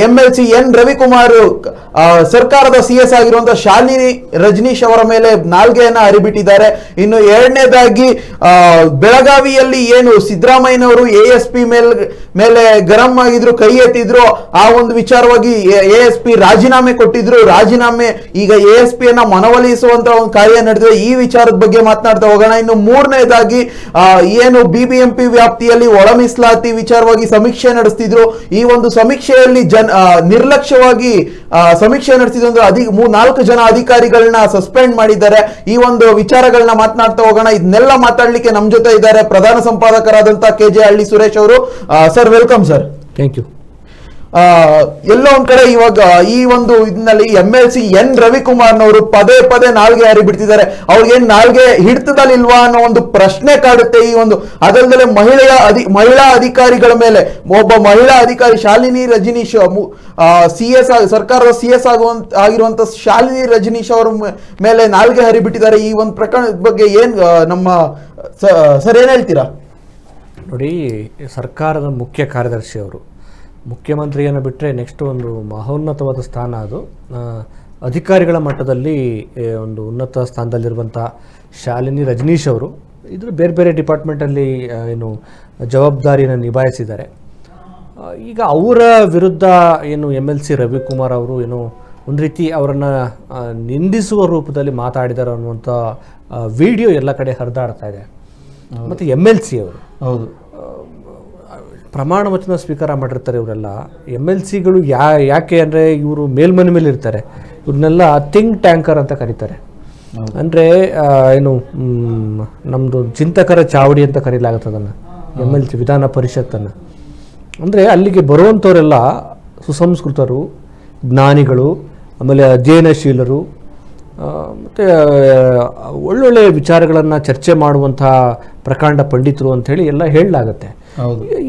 MLC N Ravikumar ಸರ್ಕಾರದ CS ಆಗಿರುವಂತಹ ಶಾಲಿನಿ ರಜನೀಶ್ ಅವರ ಮೇಲೆ ನಾಲ್ಗೆಯನ್ನ ಹರಿಬಿಟ್ಟಿದ್ದಾರೆ. ಇನ್ನು ಎರಡನೇದಾಗಿ ಬೆಳಗಾವಿಯಲ್ಲಿ ಏನು ಸಿದ್ದರಾಮಯ್ಯನವರು ASP ಮೇಲೆ ಗರಂ ಆಗಿದ್ರು, ಕೈ ಎತ್ತಿದ್ರು. ಆ ಒಂದು ವಿಚಾರವಾಗಿ ASP ರಾಜೀನಾಮೆ ಕೊಟ್ಟಿದ್ರು. ರಾಜೀನಾಮೆ ಈಗ ASP ಯನ್ನ ಮನವೊಲಿಸುವಂತ ಒಂದು ಕಾರ್ಯ ನಡೆದಿದೆ. ಈ ವಿಚಾರದ ಬಗ್ಗೆ ಮಾತನಾಡ್ತಾ ಹೋಗೋಣ. ಇನ್ನು ಮೂರನೇದಾಗಿ ಏನು BBMP ವ್ಯಾಪ್ತಿಯಲ್ಲಿ ಒಳ ಮೀಸಲಾತಿ ವಿಚಾರವಾಗಿ ಸಮೀಕ್ಷೆ ನಡೆಸ್ತಿದ್ರು. ಈ ಒಂದು ಸಮೀಕ್ಷೆಯಲ್ಲಿ ನಿರ್ಲಕ್ಷ್ಯವಾಗಿ ಸಮೀಕ್ಷೆ ನಡೆಸಿದ್ರು ಅಂದ್ರೆ 4 ಜನ ಅಧಿಕಾರಿಗಳನ್ನ ಸಸ್ಪೆಂಡ್ ಮಾಡಿದ್ದಾರೆ. ಈ ಒಂದು ವಿಚಾರಗಳನ್ನ ಮಾತನಾಡ್ತಾ ಹೋಗೋಣ. ಇದನ್ನೆಲ್ಲ ಮಾತಾಡ್ಲಿಕ್ಕೆ ನಮ್ಮ ಜೊತೆ ಇದ್ದಾರೆ ಪ್ರಧಾನ ಸಂಪಾದಕರಾದಂತಹ KJ ಹಳ್ಳಿ ಸುರೇಶ್ ಅವರು. Sir, welcome sir. Thank you. ಎಲ್ಲೋ ಒಂದ್ ಕಡೆ ಇವಾಗ ಈ ಒಂದು ಇದರಲ್ಲಿ MLC ಎನ್ ರವಿಕುಮಾರ್ನವರು ಪದೇ ನಾಲ್ಗೆ ಹಾರಿ ಬಿಡ್ತಿದ್ದಾರೆ. ಅವ್ರಿಗೇನ್ ನಾಲ್ಗೆ ಹಿಡ್ತದಲ್ಲಿಲ್ವಾ ಅನ್ನೋ ಒಂದು ಪ್ರಶ್ನೆ ಕಾಡುತ್ತೆ. ಈ ಒಂದು ಅದಲ್ಲದೆ ಮಹಿಳಾ ಅಧಿಕಾರಿಗಳ ಮೇಲೆ ಒಬ್ಬ ಮಹಿಳಾ ಅಧಿಕಾರಿ ಶಾಲಿನಿ ರಜನೀಶ್ CS ಸರ್ಕಾರದ CS ಆಗಿರುವಂತ ಶಾಲಿನಿ ರಜನೀಶ್ ಅವರ ಮೇಲೆ ನಾಲ್ಗೆ ಹರಿಬಿಟ್ಟಿದ್ದಾರೆ. ಈ ಒಂದು ಪ್ರಕರಣದ ಬಗ್ಗೆ ಏನ್ ನಮ್ಮ ಸರ್ ಏನ್ ಹೇಳ್ತೀರಾ? ನೋಡಿ, ಸರ್ಕಾರದ ಮುಖ್ಯ ಕಾರ್ಯದರ್ಶಿ ಅವರು ಮುಖ್ಯಮಂತ್ರಿಯನ್ನು ಬಿಟ್ಟರೆ ನೆಕ್ಸ್ಟ್ ಒಂದು ಮಹೋನ್ನತವಾದ ಸ್ಥಾನ. ಅದು ಅಧಿಕಾರಿಗಳ ಮಟ್ಟದಲ್ಲಿ ಒಂದು ಉನ್ನತ ಸ್ಥಾನದಲ್ಲಿರುವಂಥ ಶಾಲಿನಿ ರಜನೀಶ್ ಅವರು ಇದ್ರ ಬೇರೆ ಡಿಪಾರ್ಟ್ಮೆಂಟಲ್ಲಿ ಏನು ಜವಾಬ್ದಾರಿಯನ್ನು ನಿಭಾಯಿಸಿದ್ದಾರೆ. ಈಗ ಅವರ ವಿರುದ್ಧ ಏನು MLC ರವಿಕುಮಾರ್ ಅವರು ಏನು ಒಂದು ರೀತಿ ಅವರನ್ನು ನಿಂದಿಸುವ ರೂಪದಲ್ಲಿ ಮಾತಾಡಿದ್ದಾರೆ ಅನ್ನುವಂಥ ವಿಡಿಯೋ ಎಲ್ಲ ಕಡೆ ಹರಿದಾಡ್ತಾ ಇದೆ. ಮತ್ತು MLC ಅವರು ಹೌದು ಪ್ರಮಾಣ ವಚನ ಸ್ವೀಕಾರ ಮಾಡಿರ್ತಾರೆ. ಇವರೆಲ್ಲ MLCಗಳು ಯಾಕೆ ಅಂದರೆ ಇವರು ಮೇಲ್ಮನೆ ಮೇಲೆ ಇರ್ತಾರೆ. ಇವ್ರನ್ನೆಲ್ಲ ಥಿಂಕ್ ಟ್ಯಾಂಕರ್ ಅಂತ ಕರೀತಾರೆ. ಅಂದರೆ ಏನು ನಮ್ಮದು ಚಿಂತಕರ ಚಾವಡಿ ಅಂತ ಕರೀಲಾಗುತ್ತೆ ಅದನ್ನು, MLC ವಿಧಾನ ಪರಿಷತ್ತನ್ನು. ಅಂದರೆ ಅಲ್ಲಿಗೆ ಬರುವಂಥವರೆಲ್ಲ ಸುಸಂಸ್ಕೃತರು, ಜ್ಞಾನಿಗಳು, ಆಮೇಲೆ ಅಧ್ಯಯನಶೀಲರು, ಮತ್ತು ಒಳ್ಳೊಳ್ಳೆ ವಿಚಾರಗಳನ್ನು ಚರ್ಚೆ ಮಾಡುವಂಥ ಪ್ರಕಾಂಡ ಪಂಡಿತರು ಅಂಥೇಳಿ ಎಲ್ಲ ಹೇಳಲಾಗತ್ತೆ.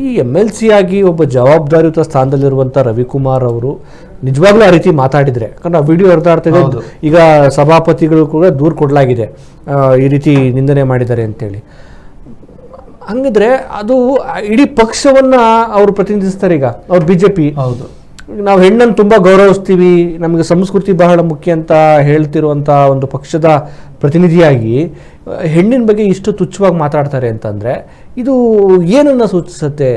ಈ MLC ಆಗಿ ಒಬ್ಬ ಜವಾಬ್ದಾರಿಯುತ ಸ್ಥಾನದಲ್ಲಿರುವಂಥ ರವಿಕುಮಾರ್ ಅವರು ನಿಜವಾಗ್ಲೂ ಆ ರೀತಿ ಮಾತಾಡಿದರೆ, ಯಾಕಂದ್ರೆ ಆ ವಿಡಿಯೋ ಹರಿದಾಡ್ತಿದೆ. ಈಗ ಸಭಾಪತಿಗಳು ಕೂಡ ದೂರು ಕೊಡಲಾಗಿದೆ ಈ ರೀತಿ ನಿಂದನೆ ಮಾಡಿದ್ದಾರೆ ಅಂತೇಳಿ. ಹಂಗಿದ್ರೆ ಅದು ಇಡೀ ಪಕ್ಷವನ್ನು ಅವರು ಪ್ರತಿನಿಧಿಸ್ತಾರೆ. ಈಗ ಅವ್ರು BJP. ಹೌದು, ನಾವು ಹೆಣ್ಣನ್ನು ತುಂಬ ಗೌರವಿಸ್ತೀವಿ, ನಮಗೆ ಸಂಸ್ಕೃತಿ ಬಹಳ ಮುಖ್ಯ ಅಂತ ಹೇಳ್ತಿರುವಂಥ ಒಂದು ಪಕ್ಷದ ಪ್ರತಿನಿಧಿಯಾಗಿ ಹೆಣ್ಣಿನ ಬಗ್ಗೆ ಇಷ್ಟು ತುಚ್ಛವಾಗಿ ಮಾತಾಡ್ತಾರೆ ಅಂತಂದರೆ ಇದು ಏನನ್ನು ಸೂಚಿಸುತ್ತೆ?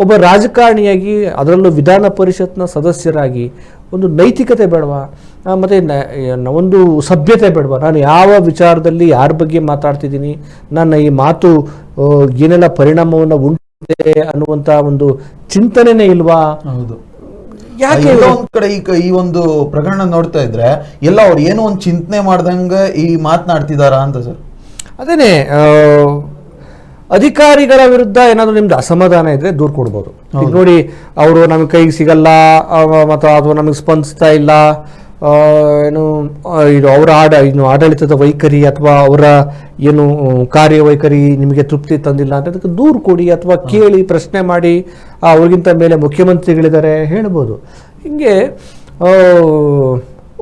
ಒಬ್ಬ ರಾಜಕಾರಣಿಯಾಗಿ, ಅದರಲ್ಲೂ ವಿಧಾನ ಪರಿಷತ್ನ ಸದಸ್ಯರಾಗಿ ಒಂದು ನೈತಿಕತೆ ಬೇಡವಾ? ಮತ್ತು ಒಂದು ಸಭ್ಯತೆ ಬೇಡವಾ? ನಾನು ಯಾವ ವಿಚಾರದಲ್ಲಿ ಯಾರ ಬಗ್ಗೆ ಮಾತಾಡ್ತಿದ್ದೀನಿ, ನನ್ನ ಈ ಮಾತು ಏನೆಲ್ಲ ಪರಿಣಾಮವನ್ನು ಉಂಟುತ್ತೆ ಅನ್ನುವಂಥ ಒಂದು ಚಿಂತನೆನೇ ಇಲ್ವಾ? ಹೌದು. ಯಾಕೆ ಒಂದ್ ಕಡೆ ಈ ಒಂದು ಪ್ರಕರಣ ನೋಡ್ತಾ ಇದ್ರೆ ಎಲ್ಲ ಅವ್ರು ಏನೋ ಒಂದು ಚಿಂತನೆ ಮಾಡ್ದಂಗೆ ಈ ಮಾತನಾಡ್ತಿದಾರ ಅಂತ ಸರ್. ಅದೇನೆ, ಅಧಿಕಾರಿಗಳ ವಿರುದ್ಧ ಏನಾದರೂ ನಿಮ್ದು ಅಸಮಾಧಾನ ಇದ್ರೆ ದೂರು ಕೊಡ್ಬೋದು. ಈಗ ನೋಡಿ, ಅವರು ನಮಗೆ ಕೈಗೆ ಸಿಗಲ್ಲ ಮತ್ತು ಅಥವಾ ನಮಗೆ ಸ್ಪಂದಿಸ್ತಾ ಇಲ್ಲ, ಏನು ಇದು ಅವರ ಆಡಳಿತದ ವೈಖರಿ ಅಥವಾ ಅವರ ಏನು ಕಾರ್ಯವೈಖರಿ ನಿಮಗೆ ತೃಪ್ತಿ ತಂದಿಲ್ಲ ಅಂತ ಅದಕ್ಕೆ ದೂರು ಕೊಡಿ, ಅಥವಾ ಕೇಳಿ ಪ್ರಶ್ನೆ ಮಾಡಿ. ಅವ್ರಿಗಿಂತ ಮೇಲೆ ಮುಖ್ಯಮಂತ್ರಿಗಳಿದ್ದಾರೆ ಹೇಳ್ಬೋದು. ಹಿಂಗೆ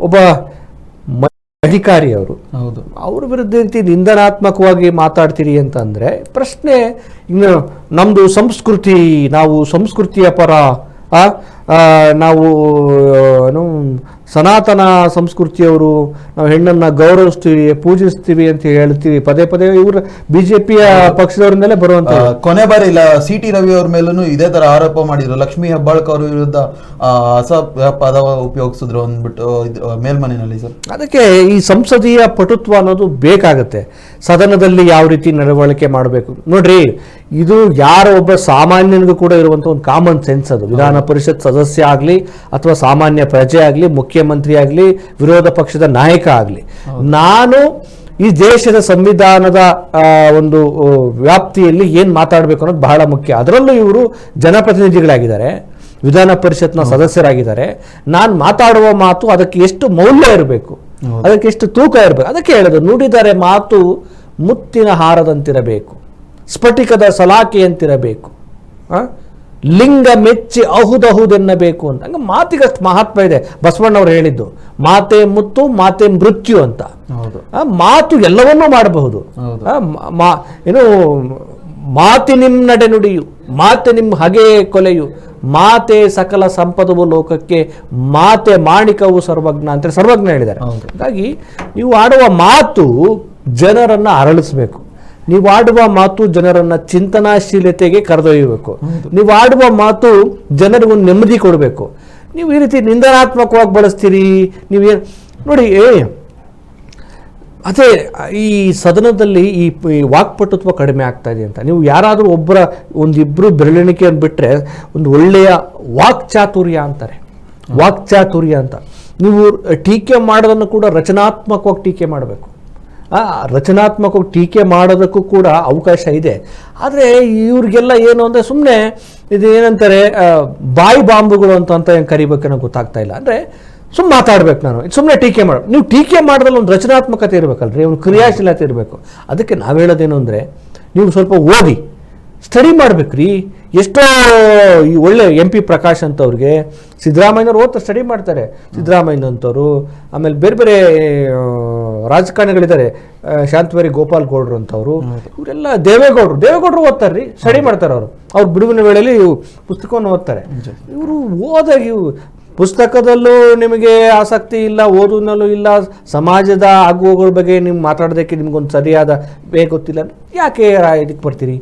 ಒಬ್ಬ ಅಧಿಕಾರಿ ಅವರು ಅವ್ರ ವಿರುದ್ಧ ರೀತಿ ನಿಂದನಾತ್ಮಕವಾಗಿ ಮಾತಾಡ್ತೀರಿ ಅಂತಂದರೆ ಪ್ರಶ್ನೆ, ಇನ್ನು ನಮ್ಮದು ಸಂಸ್ಕೃತಿ, ನಾವು ಸಂಸ್ಕೃತಿಯ ಪರ, ನಾವು ಏನು ಸನಾತನ ಸಂಸ್ಕೃತಿಯವರು, ನಾವು ಹೆಣ್ಣನ್ನು ಗೌರವಿಸ್ತೀವಿ, ಪೂಜಿಸ್ತೀವಿ ಅಂತ ಹೇಳ್ತೀವಿ ಪದೇ ಇವರು BJPಯ ಪಕ್ಷದವ್ರ ಮೇಲೆ ಬರುವಂತ. ಕೊನೆ ಬಾರಿ CT ರವಿ ಅವ್ರ ಮೇಲೂ ಇದೇ ತರ ಆರೋಪ ಮಾಡಿದ್ರು. ಲಕ್ಷ್ಮೀ ಹೆಬ್ಬಾಳ್ಕರ್ ಅವ್ರ ವಿರುದ್ಧ ಪದ ಉಪಯೋಗಿಸಿದ್ರು ಅಂದ್ಬಿಟ್ಟು ಮೇಲ್ಮನೆಯಲ್ಲಿ ಸರ್. ಅದಕ್ಕೆ ಈ ಸಂಸದೀಯ ಪಟುತ್ವ ಅನ್ನೋದು ಬೇಕಾಗತ್ತೆ. ಸದನದಲ್ಲಿ ಯಾವ ರೀತಿ ನಡವಳಿಕೆ ಮಾಡಬೇಕು ನೋಡ್ರಿ, ಇದು ಯಾರ ಒಬ್ಬ ಸಾಮಾನ್ಯನಿಗೂ ಕೂಡ ಇರುವಂತ ಒಂದು ಕಾಮನ್ ಸೆನ್ಸ್. ಅದು ವಿಧಾನ ಪರಿಷತ್ ಸದಸ್ಯ ಆಗಲಿ ಅಥವಾ ಸಾಮಾನ್ಯ ಪ್ರಜೆ ಆಗಲಿ, ಮುಖ್ಯಮಂತ್ರಿ ಆಗಲಿ, ವಿರೋಧ ಪಕ್ಷದ ನಾಯಕ ಆಗಲಿ, ನಾನು ಈ ದೇಶದ ಸಂವಿಧಾನದ ಒಂದು ವ್ಯಾಪ್ತಿಯಲ್ಲಿ ಏನು ಮಾತಾಡಬೇಕು ಅನ್ನೋದು ಬಹಳ ಮುಖ್ಯ. ಅದರಲ್ಲೂ ಇವರು ಜನಪ್ರತಿನಿಧಿಗಳಾಗಿದ್ದಾರೆ, ವಿಧಾನ ಪರಿಷತ್ನ ಸದಸ್ಯರಾಗಿದ್ದಾರೆ. ನಾನು ಮಾತಾಡುವ ಮಾತು ಅದಕ್ಕೆ ಎಷ್ಟು ಮೌಲ್ಯ ಇರಬೇಕು, ಅದಕ್ಕೆ ಎಷ್ಟು ತೂಕ ಇರಬೇಕು. ಅದಕ್ಕೆ ಹೇಳೋದು, ನುಡಿದರೆ ಮಾತು ಮುತ್ತಿನ ಹಾರದಂತಿರಬೇಕು, ಸ್ಫಟಿಕದ ಸಲಾಕೆಯಂತಿರಬೇಕು, ಲಿಂಗ ಮೆಚ್ಚಿ ಅಹುದಹುದೆನ್ನಬೇಕು ಅಂತ. ಹಂಗೆ ಮಾತಿಗಷ್ಟು ಮಹತ್ವ ಇದೆ. ಬಸವಣ್ಣವ್ರು ಹೇಳಿದ್ದು ಮಾತೆ ಮುತ್ತು ಮಾತೆ ಮೃತ್ಯು ಅಂತ. ಮಾತು ಎಲ್ಲವನ್ನೂ ಮಾಡಬಹುದು. ಏನು ಮಾತೆ ನಿಮ್ಮ ನಡೆನುಡಿಯು, ಮಾತೆ ನಿಮ್ಮ ಹಗೆ ಕೊಲೆಯು, ಮಾತೆ ಸಕಲ ಸಂಪದವು ಲೋಕಕ್ಕೆ, ಮಾತೆ ಮಾಣಿಕವು ಸರ್ವಜ್ಞ ಅಂತ ಸರ್ವಜ್ಞ ಹೇಳಿದ್ದಾರೆ. ಹಾಗಾಗಿ ನೀವು ಆಡುವ ಮಾತು ಜನರನ್ನ ಅರಳಿಸಬೇಕು. ನೀವು ಆಡುವ ಮಾತು ಜನರನ್ನ ಚಿಂತನಾಶೀಲತೆಗೆ ಕರೆದೊಯ್ಯಬೇಕು. ನೀವು ಆಡುವ ಮಾತು ಜನರಿಗೊಂದು ನೆಮ್ಮದಿ ಕೊಡಬೇಕು. ನೀವು ಈ ರೀತಿ ನಿಂದನಾತ್ಮಕವಾಗಿ ಬಳಸ್ತೀರಿ. ನೀವೇನು ನೋಡಿ, ಅದೇ ಈ ಸದನದಲ್ಲಿ ಈ ವಾಕ್ಪಟುತ್ವ ಕಡಿಮೆ ಆಗ್ತಾ ಇದೆ ಅಂತ. ನೀವು ಯಾರಾದರೂ ಒಂದಿಬ್ಬರು ಬೆರಳೆಣಿಕೆಯನ್ನು ಬಿಟ್ಟರೆ ಒಂದು ಒಳ್ಳೆಯ ವಾಕ್ಚಾತುರ್ಯ ಅಂತಾರೆ, ವಾಕ್ಚಾತುರ್ಯ ಅಂತ. ನೀವು ಟೀಕೆ ಮಾಡೋದನ್ನು ಕೂಡ ರಚನಾತ್ಮಕವಾಗಿ ಟೀಕೆ ಮಾಡಬೇಕು. ರಚನಾತ್ಮಕವಾಗಿ ಟೀಕೆ ಮಾಡೋದಕ್ಕೂ ಕೂಡ ಅವಕಾಶ ಇದೆ. ಆದರೆ ಇವ್ರಿಗೆಲ್ಲ ಏನು ಅಂದರೆ ಸುಮ್ಮನೆ ಇದು ಏನಂತಾರೆ ಬಾಯಿ ಬಾಂಬುಗಳು ಅಂತ ಕರಿಬೇಕನ್ನೋ ಗೊತ್ತಾಗ್ತಾ ಇಲ್ಲ. ಅಂದರೆ ಸುಮ್ಮನೆ ಮಾತಾಡ್ಬೇಕು, ನಾನು ಸುಮ್ಮನೆ ಟೀಕೆ ಮಾಡ. ನೀವು ಟೀಕೆ ಮಾಡೋದ್ರಲ್ಲಿ ಒಂದು ರಚನಾತ್ಮಕತೆ ಇರಬೇಕಲ್ರಿ, ಒಂದು ಕ್ರಿಯಾಶೀಲತೆ ಇರಬೇಕು. ಅದಕ್ಕೆ ನಾವು ಹೇಳೋದೇನು ಅಂದರೆ, ನೀವು ಸ್ವಲ್ಪ ಓದಿ ಸ್ಟಡಿ ಮಾಡ್ಬೇಕ್ರಿ. ಎಷ್ಟೋ ಈ ಒಳ್ಳೆ MP ಪ್ರಕಾಶ್ ಅಂತವ್ರಿಗೆ ಸಿದ್ದರಾಮಯ್ಯನವ್ರು ಓದ್ತಾ ಸ್ಟಡಿ ಮಾಡ್ತಾರೆ. ಸಿದ್ದರಾಮಯ್ಯನಂತವರು, ಆಮೇಲೆ ಬೇರೆ ಬೇರೆ ರಾಜಕಾರಣಿಗಳಿದ್ದಾರೆ, ಶಾಂತವೇರಿ ಗೋಪಾಲ್ ಗೌಡ್ರು ಅಂತವರು, ಇವರೆಲ್ಲ ದೇವೇಗೌಡರು ಓದ್ತಾರ್ರಿ, ಸ್ಟಡಿ ಮಾಡ್ತಾರೆ. ಅವ್ರು ಬಿಡುವಿನ ವೇಳೆಯಲ್ಲಿ ಪುಸ್ತಕವನ್ನು ಓದ್ತಾರೆ. ಇವರು ಇವು ಪುಸ್ತಕದಲ್ಲೂ ನಿಮಗೆ ಆಸಕ್ತಿ ಇಲ್ಲ, ಓದಿನಲ್ಲೂ ಇಲ್ಲ, ಸಮಾಜದ ಆಗುವಗಳ ಬಗ್ಗೆ ನೀವು ಮಾತಾಡೋದಕ್ಕೆ ನಿಮ್ಗೊಂದು ಸರಿಯಾದ ಗೊತ್ತಿಲ್ಲ. ಯಾಕೆ ಇದಕ್ಕೆ ಬರ್ತೀರಿ?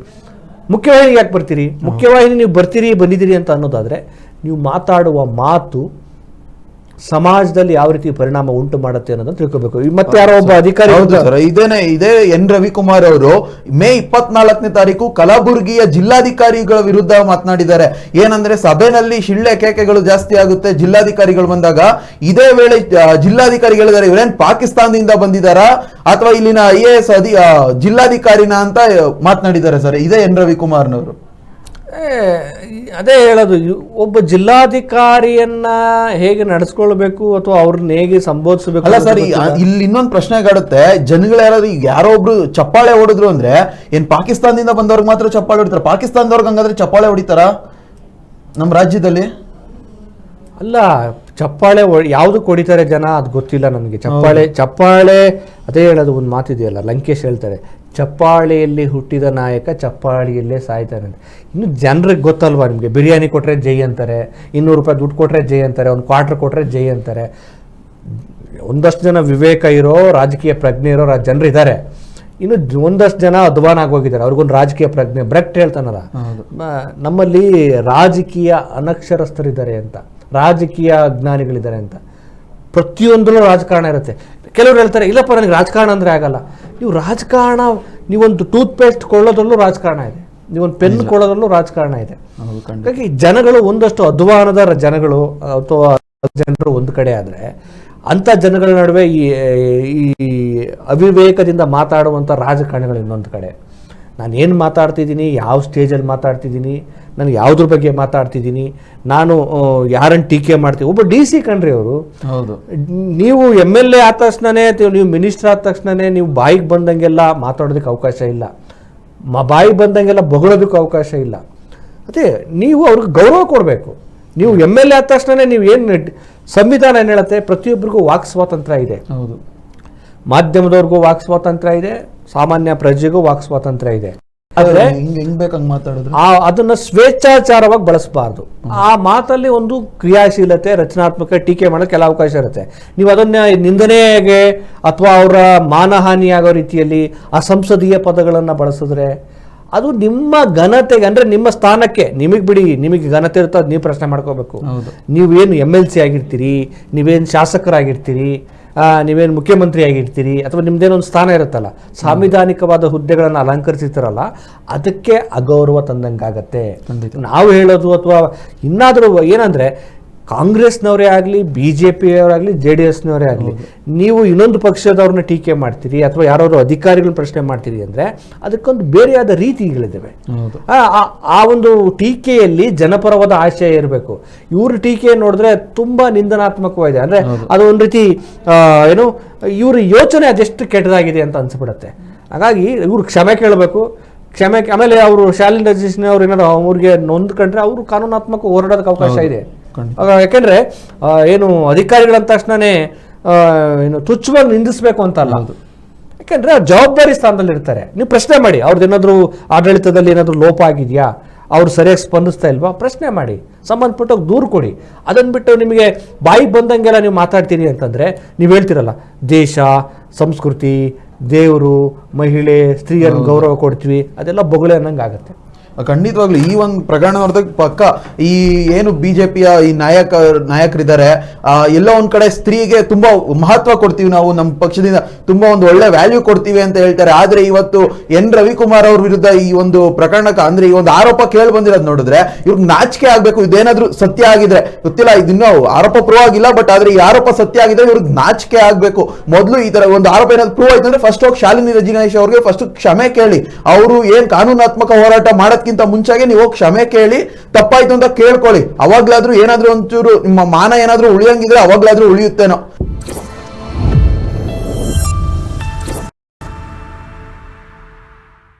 ಮುಖ್ಯವಾಹಿನಿ ಯಾಕೆ ಬರ್ತೀರಿ? ಮುಖ್ಯವಾಹಿನಿ ನೀವು ಬಂದಿದ್ದೀರಿ ಅಂತ ಅನ್ನೋದಾದರೆ ನೀವು ಮಾತಾಡುವ ಮಾತು ಸಮಾಜದಲ್ಲಿ ಯಾವ ರೀತಿ ಪರಿಣಾಮ ಉಂಟು ಮಾಡುತ್ತೆ ಅನ್ನೋದನ್ನ ತಿಳ್ಕೋಬೇಕು. ಮತ್ತೆ ಯಾರೋ ಒಬ್ಬ ಅಧಿಕಾರಿ, ಇದೇ ಎನ್ ರವಿಕುಮಾರ್ ಅವರು ಮೇ 24ನೇ ತಾರೀಕು ಕಲಬುರಗಿಯ ಜಿಲ್ಲಾಧಿಕಾರಿಗಳ ವಿರುದ್ಧ ಮಾತನಾಡಿದ್ದಾರೆ. ಏನಂದ್ರೆ ಸಭೆಯಲ್ಲಿ ಶಿಳ್ಳೆ ಕೇಕೆಗಳು ಜಾಸ್ತಿ ಆಗುತ್ತೆ ಜಿಲ್ಲಾಧಿಕಾರಿಗಳು ಬಂದಾಗ. ಇದೇ ವೇಳೆ ಜಿಲ್ಲಾಧಿಕಾರಿಗಳಿದ್ದಾರೆ, ಇವರೇನ್ ಪಾಕಿಸ್ತಾನದಿಂದ ಬಂದಿದ್ದಾರಾ ಅಥವಾ ಇಲ್ಲಿನ IAS ಜಿಲ್ಲಾಧಿಕಾರಿನ ಅಂತ ಮಾತನಾಡಿದ್ದಾರೆ ಸರ್. ಇದೇ ಎನ್ ರವಿಕುಮಾರ್ನವರು. ಅದೇ ಹೇಳೋದು, ಒಬ್ಬ ಜಿಲ್ಲಾಧಿಕಾರಿಯನ್ನ ಹೇಗೆ ನಡೆಸ್ಕೊಳ್ಬೇಕು ಅಥವಾ ಅವ್ರನ್ನ ಹೇಗೆ ಸಂಬೋಧಿಸಬೇಕು. ಅಲ್ಲ ಸರ್, ಇಲ್ಲಿ ಇನ್ನೊಂದು ಪ್ರಶ್ನೆ ಕಾಡುತ್ತೆ. ಜನಗಳು ಯಾರೋ ಒಬ್ರು ಚಪ್ಪಾಳೆ ಹೊಡೆದ್ರು ಅಂದ್ರೆ ಏನ್ ಪಾಕಿಸ್ತಾನದಿಂದ ಬಂದವ್ರಿಗೆ ಮಾತ್ರ ಚಪ್ಪಾಳೆ ಹೊಡಿತಾರೆ? ಪಾಕಿಸ್ತಾನದವ್ರಿಗೆ ಹಂಗಾದ್ರೆ ಚಪ್ಪಾಳೆ ಹೊಡಿತಾರ ನಮ್ಮ ರಾಜ್ಯದಲ್ಲಿ? ಅಲ್ಲ, ಚಪ್ಪಾಳೆ ಯಾವ್ದಕ್ಕೆ ಹೊಡಿತಾರೆ ಜನ ಅದು ಗೊತ್ತಿಲ್ಲ ನನಗೆ. ಚಪ್ಪಾಳೆ ಅದೇ ಹೇಳೋದು, ಒಂದು ಮಾತಿದೆಯಲ್ಲ, ಲಂಕೇಶ್ ಹೇಳ್ತಾರೆ, ಚಪ್ಪಾಳೆಯಲ್ಲಿ ಹುಟ್ಟಿದ ನಾಯಕ ಚಪ್ಪಾಳಿಯಲ್ಲೇ ಸಾಯ್ತಾನೆ ಅಂತ. ಇನ್ನು ಜನರಿಗೆ ಗೊತ್ತಲ್ವಾ ನಿಮಗೆ? ಬಿರಿಯಾನಿ ಕೊಟ್ಟರೆ ಜೈ ಅಂತಾರೆ, 200 ರೂಪಾಯಿ ದುಡ್ಡು ಕೊಟ್ಟರೆ ಜೈ ಅಂತಾರೆ, ಒಂದು ಕ್ವಾರ್ಟರ್ ಕೊಟ್ಟರೆ ಜೈ ಅಂತಾರೆ. ಒಂದಷ್ಟು ಜನ ವಿವೇಕ ಇರೋ, ರಾಜಕೀಯ ಪ್ರಜ್ಞೆ ಇರೋ ಜನರು ಇದ್ದಾರೆ. ಇನ್ನು ಒಂದಷ್ಟು ಜನ ಅಧ್ವಾನ ಆಗೋಗಿದ್ದಾರೆ, ಅವ್ರಿಗೊಂದು ರಾಜಕೀಯ ಪ್ರಜ್ಞೆ. ಬ್ರೆಕ್ಟ್ ಹೇಳ್ತಾನಲ್ಲ, ನಮ್ಮಲ್ಲಿ ರಾಜಕೀಯ ಅನಕ್ಷರಸ್ಥರಿದ್ದಾರೆ ಅಂತ, ರಾಜಕೀಯ ಅಜ್ಞಾನಿಗಳಿದ್ದಾರೆ ಅಂತ. ಪ್ರತಿಯೊಂದರಲ್ಲೂ ರಾಜಕಾರಣ ಇರುತ್ತೆ. ಕೆಲವರು ಹೇಳ್ತಾರೆ, ಇಲ್ಲಪ್ಪ ನನಗೆ ರಾಜಕಾರಣ ಅಂದರೆ ಆಗಲ್ಲ. ನೀವು ರಾಜಕಾರಣ, ನೀವೊಂದು ಟೂತ್ ಪೇಸ್ಟ್ ಕೊಳ್ಳೋದ್ರಲ್ಲೂ ರಾಜಕಾರಣ ಇದೆ, ನೀವೊಂದು ಪೆನ್ ಕೊಳ್ಳೋದ್ರಲ್ಲೂ ರಾಜಕಾರಣ ಇದೆ. ಹಾಗಾಗಿ ಜನಗಳು ಒಂದಷ್ಟು ಅಧ್ವಾನದ ಜನಗಳು ಅಥವಾ ಜನರು ಒಂದು ಕಡೆ ಆದರೆ, ಅಂಥ ಜನಗಳ ನಡುವೆ ಈ ಅವಿವೇಕದಿಂದ ಮಾತಾಡುವಂಥ ರಾಜಕಾರಣಿಗಳು ಇನ್ನೊಂದು ಕಡೆ. ನಾನು ಏನು ಮಾತಾಡ್ತಿದ್ದೀನಿ, ಯಾವ ಸ್ಟೇಜಲ್ಲಿ ಮಾತಾಡ್ತಿದ್ದೀನಿ, ನಾನು ಯಾವುದ್ರ ಬಗ್ಗೆ ಮಾತಾಡ್ತಿದ್ದೀನಿ, ನಾನು ಯಾರನ್ನು ಟೀಕೆ ಮಾಡ್ತೀನಿ. ಒಬ್ಬ DC ಕಣ್ರಿ ಅವರು. ಹೌದು, ನೀವು MLA ಆದ ತಕ್ಷಣನೇ, ನೀವು ಮಿನಿಸ್ಟರ್ ಆದ ತಕ್ಷಣನೇ ನೀವು ಬಾಯಿಗೆ ಬಂದಂಗೆಲ್ಲ ಮಾತಾಡೋದಕ್ಕೆ ಅವಕಾಶ ಇಲ್ಲ, ಬಾಯಿಗೆ ಬಂದಂಗೆಲ್ಲ ಬೊಗಳೋದಕ್ಕೆ ಅವಕಾಶ ಇಲ್ಲ. ಅದೇ ನೀವು ಅವ್ರಿಗೆ ಗೌರವ ಕೊಡಬೇಕು. ನೀವು MLA ಆದ ತಕ್ಷಣನೇ ನೀವು ಏನು ಸಂವಿಧಾನ ಏನು ಹೇಳುತ್ತೆ, ಪ್ರತಿಯೊಬ್ಬರಿಗೂ ವಾಕ್ ಸ್ವಾತಂತ್ರ್ಯ ಇದೆ. ಹೌದು, ಮಾಧ್ಯಮದವ್ರಿಗೂ ವಾಕ್ ಸ್ವಾತಂತ್ರ್ಯ ಇದೆ, ಸಾಮಾನ್ಯ ಪ್ರಜೆಗೂ ವಾಕ್ ಸ್ವಾತಂತ್ರ್ಯ ಇದೆ. ಆದ್ರೆ ಹೆಂಗ್ ಬೇಕಂಗ್ ಮಾತಾಡಿದ್ರು ಅದನ್ನ ಸ್ವೇಚ್ಛಾಚಾರವಾಗಿ ಬಳಸಬಾರ್ದು. ಆ ಮಾತಲ್ಲಿ ಒಂದು ಕ್ರಿಯಾಶೀಲತೆ, ರಚನಾತ್ಮಕ ಟೀಕೆ ಮಾಡೋಕೆ ಕೆಲ ಅವಕಾಶ ಇರುತ್ತೆ. ನೀವು ಅದನ್ನ ನಿಂದನೆಗೆ ಅಥವಾ ಅವರ ಮಾನಹಾನಿ ಆಗೋ ರೀತಿಯಲ್ಲಿ ಅಸಂಸದೀಯ ಪದಗಳನ್ನು ಬಳಸಿದ್ರೆ ಅದು ನಿಮ್ಮ ಘನತೆಗೆ, ಅಂದ್ರೆ ನಿಮ್ಮ ಸ್ಥಾನಕ್ಕೆ, ನಿಮಗೆ ಘನತೆ ಇರುತ್ತೆ, ಅದು ನೀವು ಪ್ರಶ್ನೆ ಮಾಡ್ಕೋಬೇಕು. ನೀವೇನು MLC ಆಗಿರ್ತೀರಿ, ನೀವೇನು ಶಾಸಕರಾಗಿರ್ತೀರಿ, ನೀವೇನು ಮುಖ್ಯಮಂತ್ರಿ ಆಗಿರ್ತೀರಿ, ಅಥವಾ ನಿಮ್ದೇನೊಂದು ಸ್ಥಾನ ಇರುತ್ತಲ್ಲ, ಸಾಂವಿಧಾನಿಕವಾದ ಹುದ್ದೆಗಳನ್ನು ಅಲಂಕರಿಸಿರ್ತಾರಲ್ಲ, ಅದಕ್ಕೆ ಅಗೌರವ ತಂದಂಗಾಗತ್ತೆ. ನಾವು ಹೇಳೋದು ಅಥವಾ ಇನ್ನಾದರೂ ಏನಂದ್ರೆ, ಕಾಂಗ್ರೆಸ್ನವರೇ ಆಗಲಿ, BJPಯವರಾಗಲಿ, JDSನವರೇ ಆಗಲಿ, ನೀವು ಇನ್ನೊಂದು ಪಕ್ಷದವ್ರನ್ನ ಟೀಕೆ ಮಾಡ್ತೀರಿ ಅಥವಾ ಯಾರಾದ್ರು ಅಧಿಕಾರಿಗಳನ್ನ ಪ್ರಶ್ನೆ ಮಾಡ್ತೀರಿ ಅಂದರೆ ಅದಕ್ಕೊಂದು ಬೇರೆಯಾದ ರೀತಿಗಳಿದ್ದಾವೆ. ಆ ಒಂದು ಟೀಕೆಯಲ್ಲಿ ಜನಪರವಾದ ಆಶಯ ಇರಬೇಕು. ಇವ್ರ ಟೀಕೆ ನೋಡಿದ್ರೆ ತುಂಬಾ ನಿಂದನಾತ್ಮಕವಾಗಿದೆ. ಅಂದರೆ ಅದು ಒಂದು ರೀತಿ ಏನು, ಇವ್ರ ಯೋಚನೆ ಅದೆಷ್ಟು ಕೆಟ್ಟದಾಗಿದೆ ಅಂತ ಅನ್ಸ್ಬಿಡುತ್ತೆ. ಹಾಗಾಗಿ ಇವ್ರು ಕ್ಷಮೆ ಕೇಳಬೇಕು. ಆಮೇಲೆ ಅವರು ಶಾಲಿನ್ ರಜಿಸ್ಟ್ರಿ ಅವ್ರು ಏನಾದ್ರು ಅವ್ರಿಗೆ ನೊಂದ್ಕೊಂಡ್ರೆ ಅವರು ಕಾನೂನಾತ್ಮಕ ಹೋರಾಡೋದಕ್ಕೆ ಅವಕಾಶ ಇದೆ. ಯಾಕೆಂದ್ರೆ ಏನು ಅಧಿಕಾರಿಗಳಂದ ತಕ್ಷಣನೇ ಏನು ತುಚ್ಛವಾಗಿ ನಿಂದಿಸ್ಬೇಕು ಅಂತ ಅಲ್ಲ. ಯಾಕಂದ್ರೆ ಅವ್ರು ಜವಾಬ್ದಾರಿ ಸ್ಥಾನದಲ್ಲಿ ಇರ್ತಾರೆ. ನೀವು ಪ್ರಶ್ನೆ ಮಾಡಿ, ಅವ್ರದ್ದೇನಾದ್ರೂ ಆಡಳಿತದಲ್ಲಿ ಏನಾದರೂ ಲೋಪ ಆಗಿದೆಯಾ, ಅವ್ರು ಸರಿಯಾಗಿ ಸ್ಪಂದಿಸ್ತಾ ಇಲ್ವಾ, ಪ್ರಶ್ನೆ ಮಾಡಿ, ಸಂಬಂಧಪಟ್ಟಾಗ ದೂರು ಕೊಡಿ. ಅದನ್ನು ಬಿಟ್ಟು ನಿಮಗೆ ಬಾಯಿಗೆ ಬಂದಂಗೆಲ್ಲ ನೀವು ಮಾತಾಡ್ತೀರಿ ಅಂತಂದರೆ ನೀವು ಹೇಳ್ತಿರಲ್ಲ ದೇಶ, ಸಂಸ್ಕೃತಿ, ದೇವರು, ಮಹಿಳೆ, ಸ್ತ್ರೀಯನ್ನು ಗೌರವ ಕೊಡ್ತೀವಿ, ಅದೆಲ್ಲ ಬೊಗಳೆ ಅನ್ನಂಗೆ ಆಗುತ್ತೆ. ಖಂಡಿತವಾಗ್ಲು ಈ ಒಂದು ಪ್ರಕರಣ ನೋಡಿದಾಗ ಪಕ್ಕ ಈ ಏನು ಬಿಜೆಪಿಯ ಈ ನಾಯಕರಿದ್ದಾರೆ, ಎಲ್ಲ ಒಂದ್ ಕಡೆ ಸ್ತ್ರೀಗೆ ತುಂಬಾ ಮಹತ್ವ ಕೊಡ್ತೀವಿ, ನಾವು ನಮ್ಮ ಪಕ್ಷದಿಂದ ತುಂಬಾ ಒಂದು ಒಳ್ಳೆ ವ್ಯಾಲ್ಯೂ ಕೊಡ್ತೀವಿ ಅಂತ ಹೇಳ್ತಾರೆ. ಆದ್ರೆ ಇವತ್ತು ಎನ್ ರವಿಕುಮಾರ್ ಅವ್ರ ವಿರುದ್ಧ ಈ ಒಂದು ಪ್ರಕರಣಕ್ಕೆ ಅಂದ್ರೆ ಈ ಒಂದು ಆರೋಪ ಕೇಳಿ ಬಂದಿರೋದು ನೋಡಿದ್ರೆ ಇವ್ರಿಗೆ ನಾಚಿಕೆ ಆಗ್ಬೇಕು. ಇದೇನಾದ್ರೂ ಸತ್ಯ ಆಗಿದ್ರೆ, ಗೊತ್ತಿಲ್ಲ, ಇದಿನ್ನೂ ಆರೋಪ ಪ್ರೂವ್ ಆಗಿಲ್ಲ, ಬಟ್ ಆದ್ರೆ ಈ ಆರೋಪ ಸತ್ಯ ಆಗಿದ್ರೆ ಇವ್ರಿಗೆ ನಾಚಿಕೆ ಆಗ್ಬೇಕು. ಮೊದಲು ಈ ತರ ಒಂದು ಆರೋಪ ಏನಾದ್ರು ಪ್ರೂವ್ ಆಯ್ತು ಅಂದ್ರೆ ಫಸ್ಟ್ ಹೋಗಿ ಶಾಲಿನಿ ರಜನೀಶ್ ಅವ್ರಿಗೆ ಫಸ್ಟ್ ಕ್ಷಮೆ ಕೇಳಿ. ಅವರು ಏನ್ ಕಾನೂನಾತ್ಮಕ ಹೋರಾಟ ಮಾಡೋದ್ಕಿಂತ ಮುಂಚಾಗೆ ನೀವು ಕ್ಷಮೆ ಕೇಳಿ, ತಪ್ಪಾಯ್ತು ಅಂತ ಕೇಳ್ಕೊಳ್ಳಿ. ಅವಾಗ್ಲಾದ್ರೂ ಏನಾದ್ರೂ ಒಂಚೂರು ನಿಮ್ಮ ಮಾನ ಏನಾದ್ರೂ ಉಳಿಯಂಗಿದ್ರೆ ಅವಾಗ್ಲಾದ್ರೂ ಉಳಿಯುತ್ತೇನೋ.